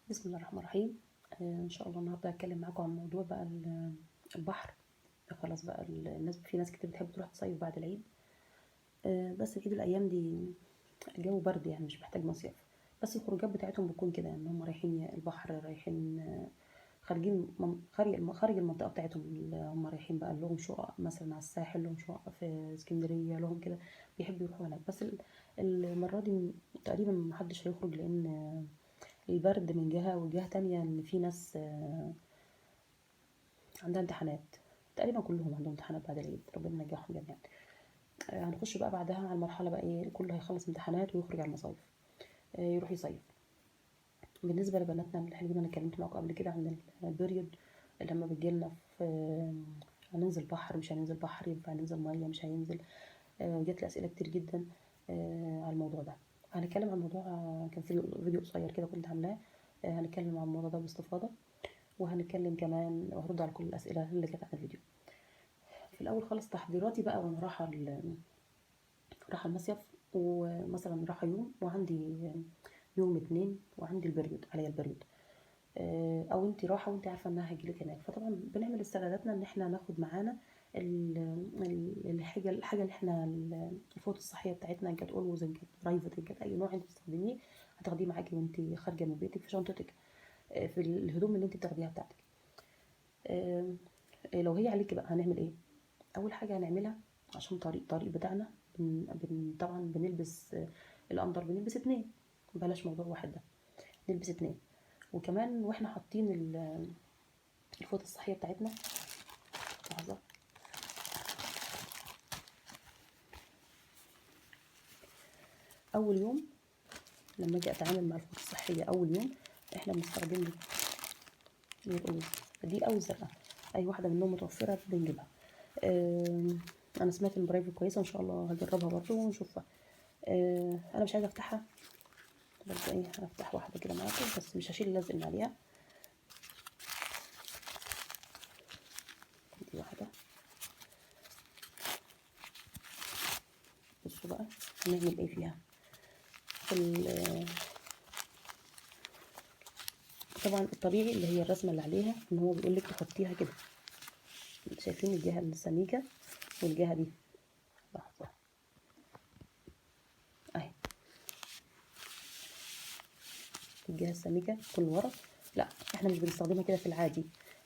بسم الله الرحمن الرحيم. ان شاء الله النهارده هتكلم معاكم عن موضوع بقى البحر. خلاص بقى في ناس كتير بتحب تروح تصيف بعد العيد. بس العيد الايام دي الجو برد، يعني مش محتاج مصيف. بس الخروجات بتاعتهم بتكون كده، ان هم رايحين البحر، رايحين خارجين خارج المنطقه بتاعتهم، اللي هم رايحين بقى لهم شقق مثلا على الساحل، لهم شقق في اسكندريه، لهم كده بيحبوا يروحوا هناك. بس المره دي تقريبا محدش هيخرج، لان البرد من جهة، وجهة تانية ان في ناس عندها امتحانات. تقريبا كلهم عندهم امتحانات بعد العيد، ربنا ينجحهم جميعا. هنخش بقى بعدها على المرحلة بقى ايه، كله هيخلص امتحانات ويخرج على المصايف، يروح يصيف. بالنسبة لبناتنا الحلوين، انا اتكلمت معاكم قبل كده عن البريود، لما بتجيلنا في هننزل بحر مش هننزل بحر، ينفع ننزل مية مش هينزل. جات لي اسئلة كتير جدا على الموضوع ده. هنتكلم عن الموضوع، كان فيديو قصير كده كنت عاملاه. هنتكلم عن الموضوع ده باستفاضة، وهنتكلم كمان وهرد على كل الأسئلة اللي كانت على الفيديو. في الأول خالص تحضيراتي بقى، وأنا رايحة المصيف، ومثلا رايحة يوم وعندي يوم اتنين وعندي البريود، عليا البريود. أو انتي رايحة وانتي عارفة انها هيجيلك هناك، فطبعا بنعمل استعداداتنا ان احنا ناخد معانا الحاجة اللي احنا الفوط الصحية بتاعتنا، ان كانت اولوز، ان كانت برايفت، ان كانت اي نوع انت بتستخدميه هتاخديه معاكي وانتي خارجة من بيتك في شنطتك، في الهدوم اللي انت بتاخديها بتاعتك. لو هي عليكي بقى هنعمل ايه؟ اول حاجه هنعملها، عشان طريق بتاعنا، طبعا بنلبس الاندر، بنلبس اتنين، بلاش موضوع واحد ده، نلبس اتنين. وكمان واحنا حاطين الفوطه الصحيه بتاعتنا. لحظه. اول يوم لما اجي اتعامل مع الفوطه الصحيه، اول يوم احنا بنستخدم القلوب دي او الزرقاء، اي واحده منهم متوفره بنجيبها. انا سمعت ان برايفل كويسه، ان شاء الله هجربها برضو ونشوفها. انا مش عايزه افتحها برضو، ايه هفتح واحده كده معاكم، بس مش هشيل اللزق من عليها. دي واحده. بصوا بقى هنعمل ايه فيها. طبعا الطبيعي اللي هي الرسمه اللي عليها، ان هو بيقول لك تحطيها كده، شايفين الجهه السميكه والجهه دي. لحظه اهي، الجهه السميكه كل ورا. لا، احنا مش بنستخدمها كده في العادي،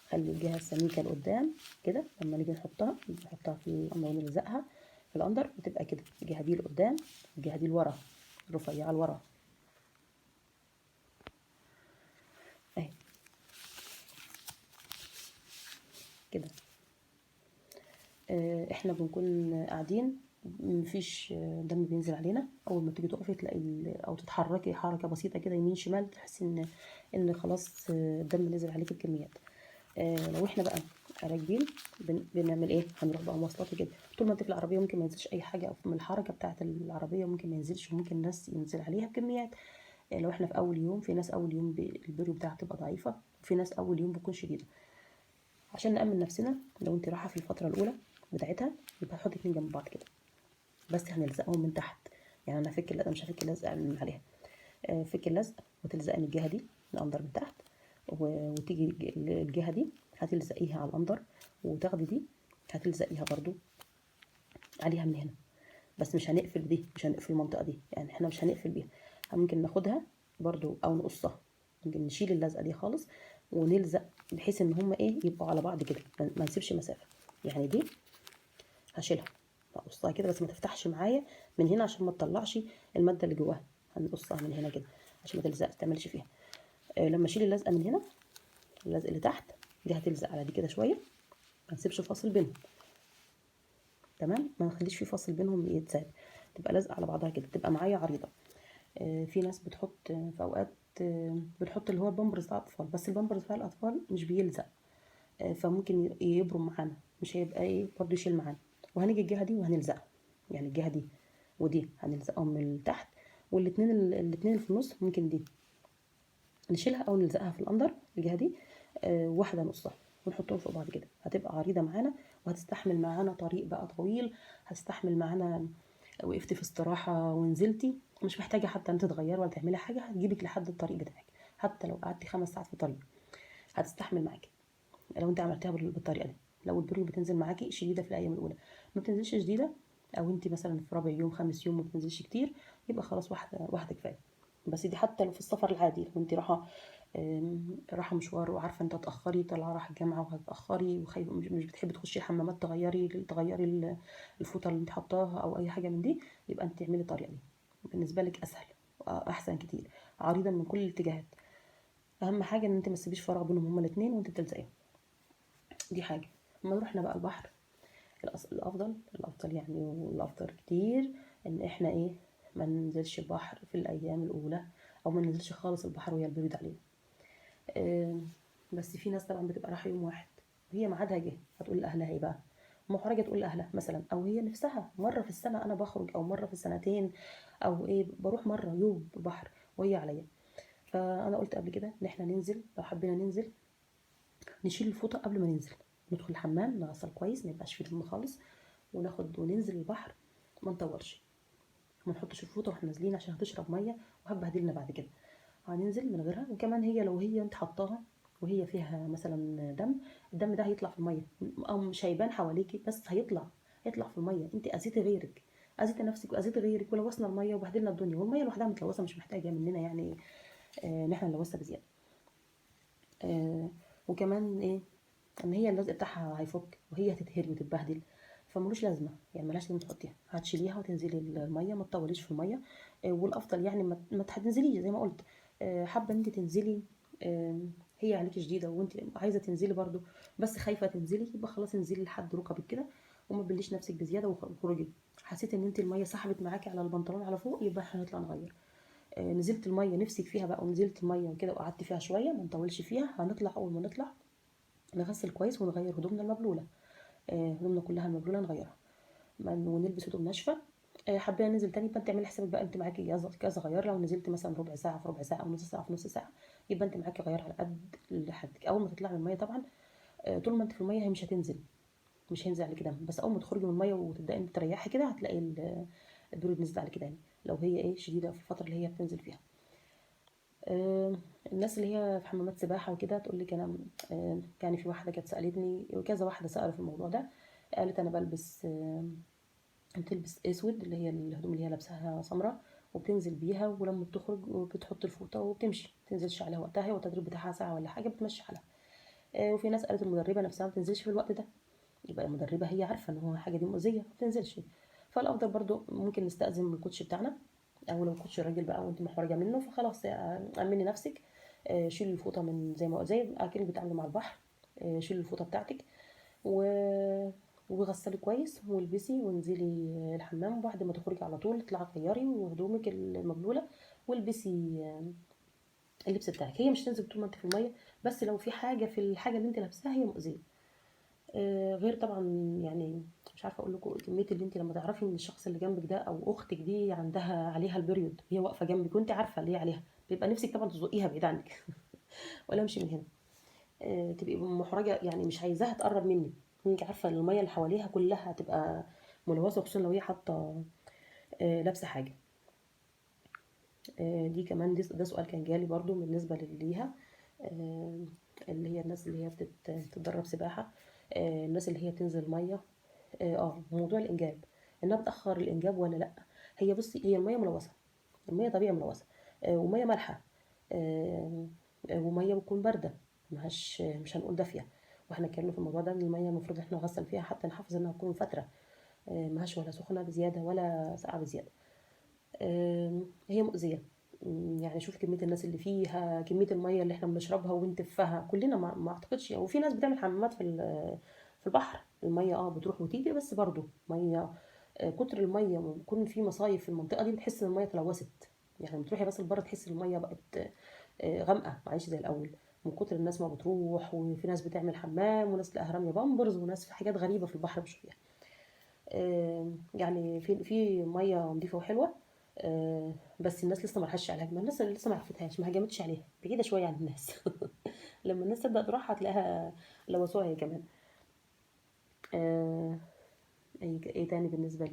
خلي الجهه السميكه لقدام كده، لما نيجي نحطها في الأندر ونلزقها في الاندر، بتبقى كده الجهه دي لقدام، الجهه دي لورا، رفيعه لورا اهي كده. احنا بنكون قاعدين، مفيش دم بينزل علينا. اول ما تيجي تقفي تلاقي او تتحركي حركه بسيطه كده يمين شمال، تحسي ان خلاص الدم نزل عليكي بكميات. لو احنا بقى راكبين، بنعمل ايه، هنروح بقى مواصلات كده، طول ما انت في العربيه ممكن ما ينزلش اي حاجه، او من الحركه بتاعه العربيه ممكن ما ينزلش، وممكن الناس ينزل عليها بكميات. لو احنا في اول يوم، في ناس اول يوم البريو بتاعها بتبقى ضعيفه، وفي ناس اول يوم بتكون شديده. عشان نأمن نفسنا، لو انت رايحه في الفتره الاولى بتاعتها، يبقى هتحطي اتنين جنب بعض كده، بس هنلزقهم من تحت. يعني انا فك اللزقه، مش هفك اللزقه من عليها، فك اللزق وتلزقي من الجهه دي الأندر من تحت، وتيجي الجهه دي هتلزقيها على الأندر، وتاخدي دي هتلزقيها برضو عليها من هنا. بس مش هنقفل دي، مش هنقفل المنطقه دي، يعني احنا مش هنقفل بيها، ممكن ناخدها برضو او نقصها، ممكن نشيل اللزقه دي خالص ونلزق، بحيث ان هما ايه، يبقوا على بعض كده، ما نسيبش مسافه. يعني دي هشيلها، هقصها كده، بس ما تفتحش معايا من هنا عشان ما تطلعش الماده اللي جواها، هنقصها من هنا كده عشان ما تلزقش، تعملش فيها. لما اشيل اللزقه من هنا، اللزق اللي تحت دي هتلزق على دي كده شويه، ما نسيبش فاصل بينهم، تمام، ما نخليش في فاصل بينهم يتساب، تبقى لازقه على بعضها كده، تبقى معايا عريضه. في ناس بتحط في اوقات بتحط اللي هو البامبرز بتاع الاطفال، بس البامبرز بتاع الاطفال مش بيلزق، فممكن يبرم معانا، مش هيبقى ايه برضه يشيل معانا. وهنيجي الجهه دي وهنلزقها، يعني الجهه دي ودي هنلزقهم من تحت، الاتنين اللي في النص ممكن دي نشيلها او نلزقها في الاندر الجهه دي، واحده نصها، ونحطهم فوق بعض كده، هتبقى عريضه معانا، وهتستحمل معانا طريق بقى طويل، هتستحمل معانا. وقفتي في استراحه ونزلتي، مش محتاجه حتى انت تغيري ولا تعملي حاجه، هتجيبك لحد الطريق بتاعك، حتى لو قعدتي 5 ساعات في طريق هتستحمل معاكي لو انت عملتيها بالطريقه دي. لو البريود بتنزل معاكي شديده في الايام الاولى، ما بتنزلش شديده، او انت مثلا في رابع يوم 5 يوم ما بتنزلش كتير، يبقى خلاص واحده واحده كفايه. بس دي حتى لو في السفر العادي، لو انت رايحه مشوار وعارفه انت هتاخري، طالعه رايحه الجامعه وهتاخري وخايفه، مش بتحبي تخشي الحمامات تغيري الفوطه اللي انت حطاها او اي حاجه من دي، يبقى انت اعملي الطريقه دي، بالنسبه لك اسهل احسن كتير، عريضا من كل الاتجاهات. اهم حاجه ان انت ما تسيبيش فراغ بينهم هما الاثنين وانت بتلزقيهم. دي حاجه. اما رحنا بقى البحر، الافضل يعني، والافضل كتير ان احنا ايه، ما ننزلش البحر في الايام الاولى، او ما ننزلش خالص البحر وهي البرد علينا. بس في ناس طبعا بتبقى رايحه يوم واحد، وهي ميعادها جه، هتقول لاهلها ايه بقى، محرجه تقول لاهلها مثلا، او هي نفسها مره في السنه انا بخرج، او مره في السنتين، او ايه بروح مره يوم بحر وهي عليا. فانا قلت قبل كده ان احنا ننزل، لو حبينا ننزل نشيل الفوطه قبل ما ننزل، ندخل الحمام نغسل كويس ما يبقاش فيه دم خالص، وناخد وننزل البحر، ما نطولش، ما نحطش الفوطه واحنا نازلين عشان هتشرب ميه وهتبهدلنا بعد كده. هننزل من غيرها. وكمان هي لو هي انت حطاها وهي فيها مثلا دم، الدم ده هيطلع في الميه، او مش هيبان حواليكي بس هيطلع في الميه، انت اذيتي غيرك، اذيتي نفسك واذيتي غيرك، ولوثنا الميه وبهدلنا الدنيا، والميه لوحدها متلوثه مش محتاجه مننا يعني ان احنا نلوثها بزياده. آه وكمان ايه، ان هي اللزق بتاعها هيفك وهي هتتهري وتتبهدل، فملوش لازمه يعني، ملهاش لازمه تحطيها، هتشيليها وتنزلي الميه، ما تطوليش في الميه. والافضل يعني ما تنزليش زي ما قلت. حابه ان انت تنزلي، هي عليكي شديده وانت عايزه تنزلي برضو، بس خايفه تنزلي، يبقى خلاص انزلي لحد ركبك كده، وما تبليش نفسك بزياده وخرجي. حسيت ان انت الميه سحبت معاكي على البنطلون على فوق، يبقى احنا نطلع نغير. نزلت الميه نفسك فيها بقى، ونزلت الميه وكده وقعدت فيها شويه، ما نطولش فيها، هنطلع اول ما نطلع نغسل كويس ونغير هدومنا المبلوله، هدومنا كلها المبلوله نغيرها، ونلبس هدوم ناشفه. حبينا ننزل تاني، يبقى انت اعملي حسابك بقى، انت معاكي كذا غيار، لو نزلت مثلا ربع ساعه في ربع ساعه، او نص ساعه في نص ساعه، يبقى انت معاكي غيار على قد لحدك. اول ما تطلعي من الميه طبعا، طول ما انت في الميه هي مش هتنزل، مش هينزل عليكي دم، بس اول ما تخرجي من الميه وتبداي انت تريحي كده، هتلاقي البرود نزل عليكي دم، لو هي ايه شديده في الفتره اللي هي بتنزل فيها. آه، الناس اللي هي في حمامات سباحة وكده تقول لك أنا، يعني في واحدة كانت سألتني، وكذا واحدة سألوا في الموضوع ده، قالت أنا بلبس، بتلبس أسود، اللي هي الهدوم اللي هي لابساها سمراء، وبتنزل بيها، ولما بتخرج بتحط الفوطة وبتمشي، متنزلش عليها وقتها، هو التدريب بتاعها ساعة ولا حاجة بتمشي حالها. وفي ناس قالت المدربة نفسها ما بتنزلش في الوقت ده، يبقى المدربة هي عارفة إن هو الحاجة دي مؤذية ما بتنزلش. فالأفضل برضو ممكن نستأذن من الكوتش بتاعنا، او لو كنتش راجل بقى وانت محرجه منه، فخلاص امني نفسك، شيلي الفوطه من زي اكنك بتعملي مع البحر، شيلي الفوطه بتاعتك و وغسلي كويس والبسي وانزلي الحمام، وبعد ما تخرجي على طول اطلعي غيري وهدومك المبلوله، والبسي اللبس بتاعك. هي مش تنزل طول ما انت في الميه، بس لو في حاجه في الحاجه اللي انت لابساها هي مؤذيه. غير طبعا يعني، مش عارفه اقول لكم كميه اللي انت لما تعرفي ان الشخص اللي جنبك ده او اختك دي عندها عليها البريود، هي واقفه جنبك وانت عارفه اللي هي عليها، بيبقى نفسك طبعا تزقيها بعيد عنك ولا امشي من هنا. تبقي محرجه يعني، مش عايزاها تقرب منك، انت عارفه ان الميه اللي حواليها كلها هتبقى ملوثه، خصوصا لو هي حاطه لابسه حاجه. دي كمان ده سؤال كان جالي برضو بالنسبه ليها، آه، اللي هي الناس اللي هي بتتدرب سباحه، الناس اللي هي بتنزل ميه، موضوع الانجاب، انها بتاخر الانجاب ولا لا. هي بصي، هي الميه ملوثه، الميه طبيعي ملوثه، وميه مالحه، آه، وميه بتكون بارده، مش هنقول دافيه، واحنا اتكلمنا في الموضوع ده ان الميه المفروض احنا نغسل فيها حتى نحافظ انها تكون فتره، مهاش ولا سخنه بزياده ولا ساقعه بزياده. هي مؤذيه. يعني شوف كميه الناس اللي فيها، كميه الميه اللي احنا بنشربها وبنتفها كلنا، ما اعتقدش، وفي ناس بتعمل حمامات في البحر، الميه بتروح وتيجي، بس برضو ميه، كتر الميه ويكون في مصايف في المنطقه دي بتحس ان الميه اتلوثت، يعني لما تروحي راس البر تحس ان الميه بقت غامقه، معيش زي الاول، من كتر الناس ما بتروح، وفي ناس بتعمل حمام، وناس تلاقيها راميه بامبرز، وناس في حاجات غريبه في البحر مش فيها. يعني في ميه نظيفه وحلوه، بس الناس لسه ما لهاش علاج، ما الناس لسه ما عرفتهاش، ما هجمتش عليها، بعيده شويه عن الناس لما الناس تبدا تروح هتلاقيها لوثوها هي كمان. آه، ايه تاني بالنسبه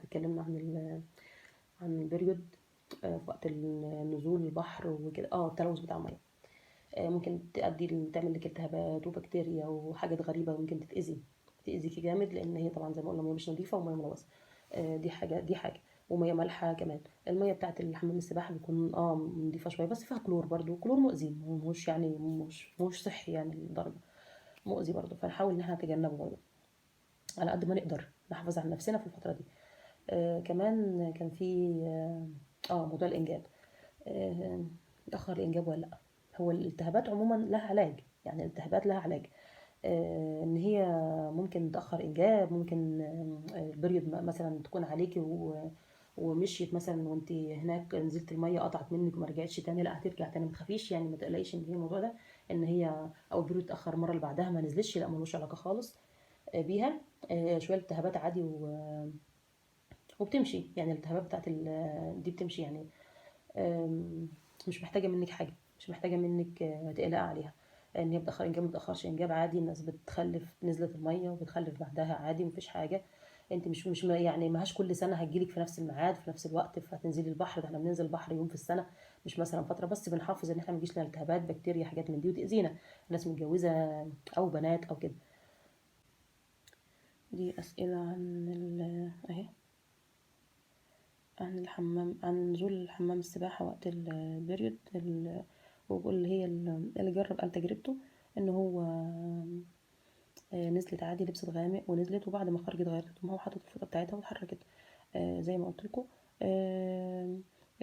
اتكلمنا عن عن البريود. في وقت نزول البحر وكده، التلوث بتاع الميه ممكن تعمل لك التهابات وبكتيريا وحاجات غريبه، ممكن تاذيكي جامد، لان هي طبعا زي ما قلنا ميه مش نظيفه وميه ملوثه. دي حاجه وميه مالحه كمان. الميه بتاعه الحمام السباحه بتكون نظيفه شويه، بس فيها كلور برضو، كلور مؤذي، مش يعني مش صحي يعني للدرجه، مؤذي برضو، فنحاول ان احنا نتجنبه برضو على قد ما نقدر، نحافظ على نفسنا في الفتره دي. كمان كان في موضوع الانجاب. آه يتاخر الانجاب ولا لا؟ هو الالتهابات عموما لها علاج، يعني الالتهابات لها علاج. ان هي ممكن تاخر انجاب، ممكن البريود مثلا تكون عليكي ومشيت مثلا وانت هناك، نزلت الميه قطعت منك وما رجعتش تاني، لا هترجع تاني، ما تخافيش يعني، ما تقلقيش ان هي الموضوع ده، ان هي او البريود اتاخر المره اللي بعدها ما نزلتش، لا ملوش علاقه خالص بيها. شويه التهابات عادي وبتمشي، يعني الالتهابات بتاعت دي بتمشي يعني. مش محتاجه منك حاجه، مش محتاجه منك تقلقي عليها، ان هي بتاخر انجاب متاخرش انجاب عادي، الناس بتخلف نزلت الميه وبتخلف بعدها عادي، مفيش حاجه. انت مش يعني ماهاش كل سنه هتجيلك في نفس الميعاد في نفس الوقت فهتنزلي البحر، ده احنا بننزل البحر يوم في السنه، مش مثلا فتره، بس بنحافظ ان احنا ما يجيش لنا التهابات بكتيريا حاجات من دي وتاذينا، ناس متجوزه او بنات او كده. دي اسئله عن اهي، عن الحمام، عن نزول حمام السباحة وقت البريود واللي هي اللي جرب قال تجربته ان هو نزلت عادي، لبست غامق ونزلت، وبعد ما خرجت غيرت هدومها وحطت الفوطه بتاعتها واتحركت. زي ما قلت لكم.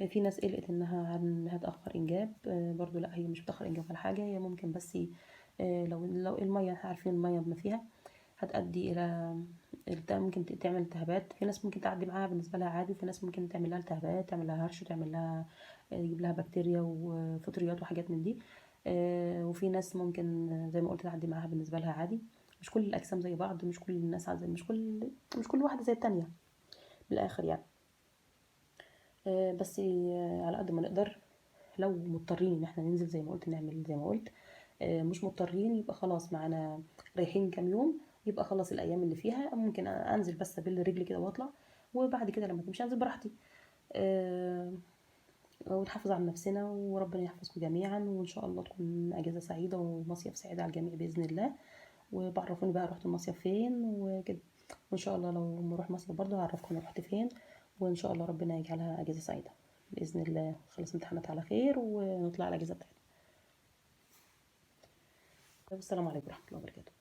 في ناس قلقت انها تاخر انجاب، برضو لا، هي مش بتاخر انجاب ولا حاجه، هي ممكن بس لو الميه، احنا عارفين الميه بما فيها هتؤدي الى ممكن تعمل التهابات، في ناس ممكن تعدي معاها بالنسبه لها عادي، وفي ناس ممكن تعمل لها التهابات، تعمل لها هرش، وتعمل لها يجيب لها بكتيريا وفطريات وحاجات من دي. وفي ناس ممكن زي ما قلت تعدي معاها بالنسبه لها عادي. مش كل الاجسام زي بعض، مش كل الناس زي، مش كل واحده زي التانية بالاخر يعني. بس على قد ما نقدر، لو مضطرين ان احنا ننزل زي ما قلت نعمل زي ما قلت. مش مضطرين يبقى خلاص معانا رايحين كام يوم، يبقى خلاص الايام اللي فيها ممكن انزل بس بالرجل كده واطلع، وبعد كده لما تمشي انزل براحتي. ونحافظ على نفسنا، وربنا يحفظكم جميعا، وان شاء الله تكون اجازه سعيده ومصيف سعيد على الجميع باذن الله. وبعرفوني بقى رحت المصيف فين وكده، وان شاء الله لو نروح مصيف برضه هعرفكم انا رحت فين، وان شاء الله ربنا يجعلها اجازه سعيده باذن الله، خلص امتحانات على خير ونطلع على الاجازه بتاعتنا. والسلام عليكم ورحمه الله وبركاته.